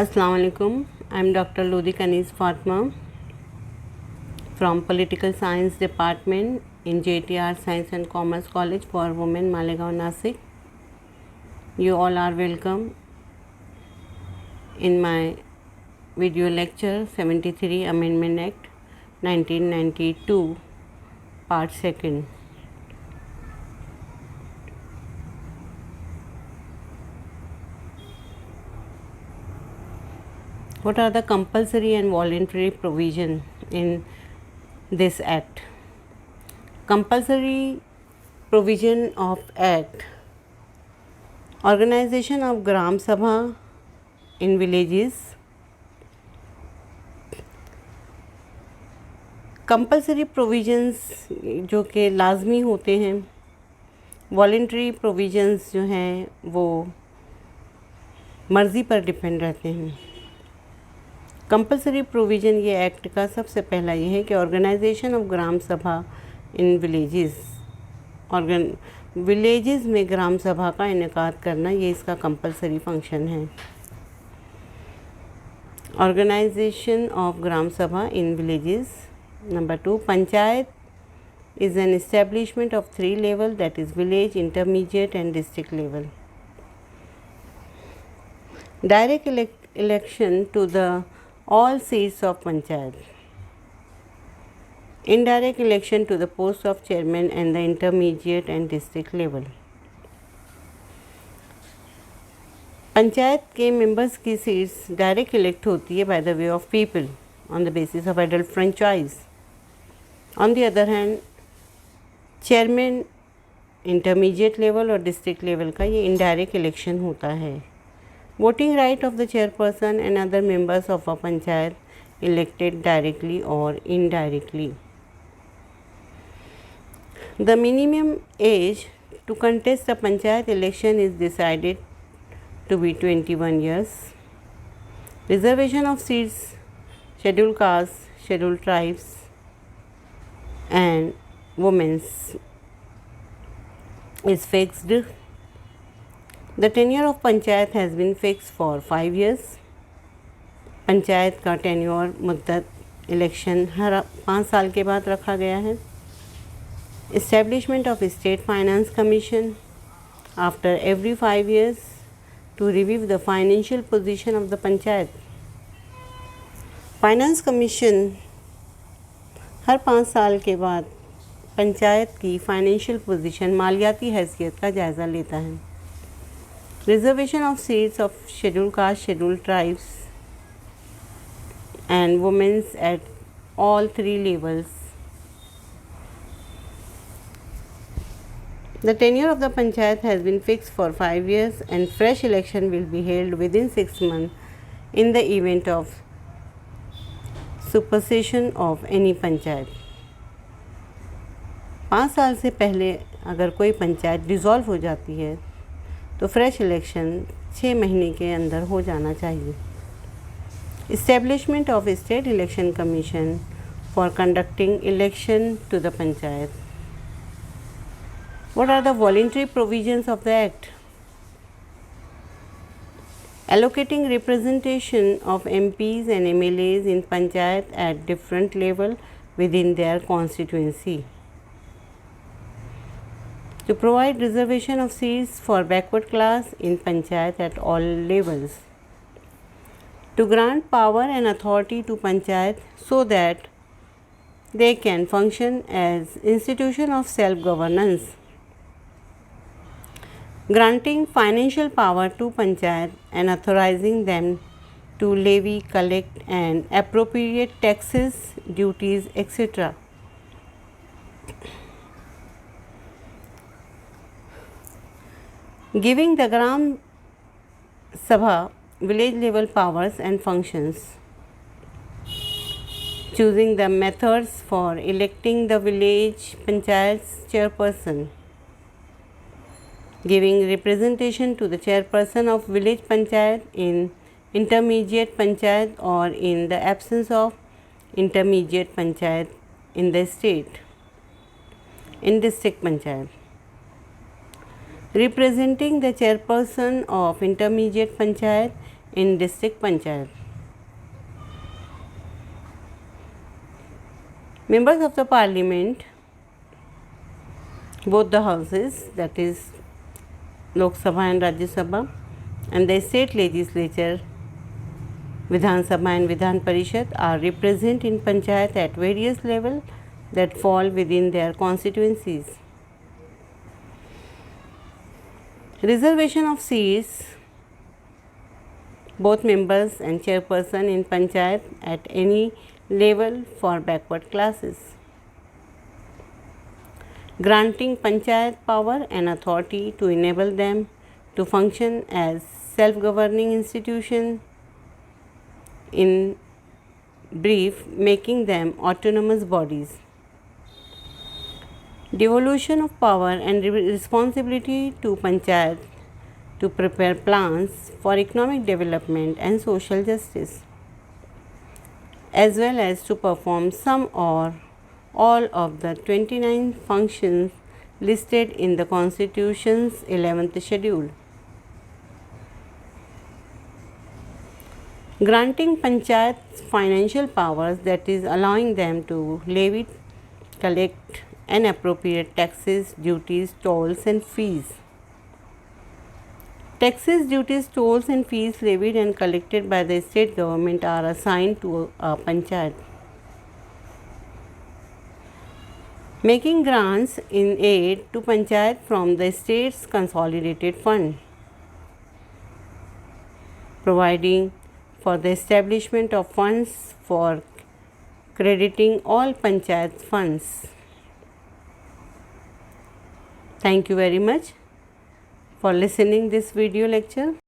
Assalamu alaikum. I am Dr. Lodhi Kaneez Fatema from Political Science Department in J.A.T Science and Commerce College for Women, Malegaon Dist-Nashik. You all are welcome in my video lecture 73 Amendment Act 1992 Part-2. What are the compulsory and voluntary provision in this act? Compulsory provision of act: organization of Gram Sabha in villages. Compulsory provisions जो कि लाजमी होते हैं, voluntary provisions जो हैं वो मर्ज़ी पर डिपेंड रहते हैं। कंपल्सरी प्रोविज़न ये एक्ट का सबसे पहला ये है कि organisation of Gram Sabha in villages में ग्राम सभा का इनेकाद करना, ये इसका कंपल्सरी फंक्शन है। Organisation of Gram Sabha in villages. Number 2, panchayat is an establishment of 3 level, that is village, intermediate and district level. Direct election to the all seats of panchayat. Indirect election to the post of chairman and the intermediate and district level. Panchayat के members की seats direct elect होती है by the way of people on the basis of adult franchise. On the other hand chairman intermediate level और district level का ये indirect election होता है। Voting right of the chairperson and other members of a panchayat elected directly or indirectly. The minimum age to contest a panchayat election is decided to be 21 years. Reservation of seats, scheduled castes, scheduled tribes and women's is fixed. The tenure of panchayat has been fixed for 5 years. Panchayat का tenure मुद्दत election हर 5 साल के बाद रखा गया है। Establishment of State Finance Commission after every 5 years to review the financial position of the panchayat. Finance commission हर 5 साल के बाद पंचायत की फाइनेंशियल पोजीशन, मालियाती हैसियत का जायज़ा लेता है। Reservation of seats of scheduled caste, scheduled tribes and women's at all 3 levels. The tenure of the panchayat has been fixed for 5 years and fresh election will be held within 6 months in the event of supersession of any panchayat. 5 साल से पहले अगर कोई panchayat dissolve हो जाती है तो fresh election 6 महीने के अंदर हो जाना चाहिए। Establishment of state election commission for conducting election to the panchayat. What are the voluntary provisions of the act? Allocating representation of MPs and MLAs in panchayat at different level within their constituency. To provide reservation of seats for backward class in panchayat at all levels. To grant power and authority to panchayat so that they can function as institution of self-governance. Granting financial power to panchayat and authorizing them to levy, collect and appropriate taxes, duties, etc. Giving the Gram Sabha village level powers and functions. Choosing the methods for electing the village panchayat's chairperson. Giving representation to the chairperson of village panchayat in intermediate panchayat or in the absence of intermediate panchayat in the state, in district panchayat. Representing the chairperson of intermediate panchayat in district panchayat. Members of the parliament, both the houses, that is Lok Sabha and Rajya Sabha, and the state legislature, Vidhan Sabha and Vidhan Parishad, are represented in panchayat at various levels that fall within their constituencies. Reservation of seats, both members and chairperson in panchayat at any level for backward classes. Granting panchayat power and authority to enable them to function as self-governing institution, in brief, making them autonomous bodies. Devolution of power and responsibility to panchayat to prepare plans for economic development and social justice, as well as to perform some or all of the 29 functions listed in the Constitution's 11th schedule. Granting panchayats financial powers, that is allowing them to levy, collect and appropriate taxes, duties, tolls and fees. Taxes, duties, tolls and fees levied and collected by the state government are assigned to a panchayat. Making grants in aid to panchayat from the state's consolidated fund. Providing for the establishment of funds for crediting all panchayat funds. Thank you very much for listening this video lecture.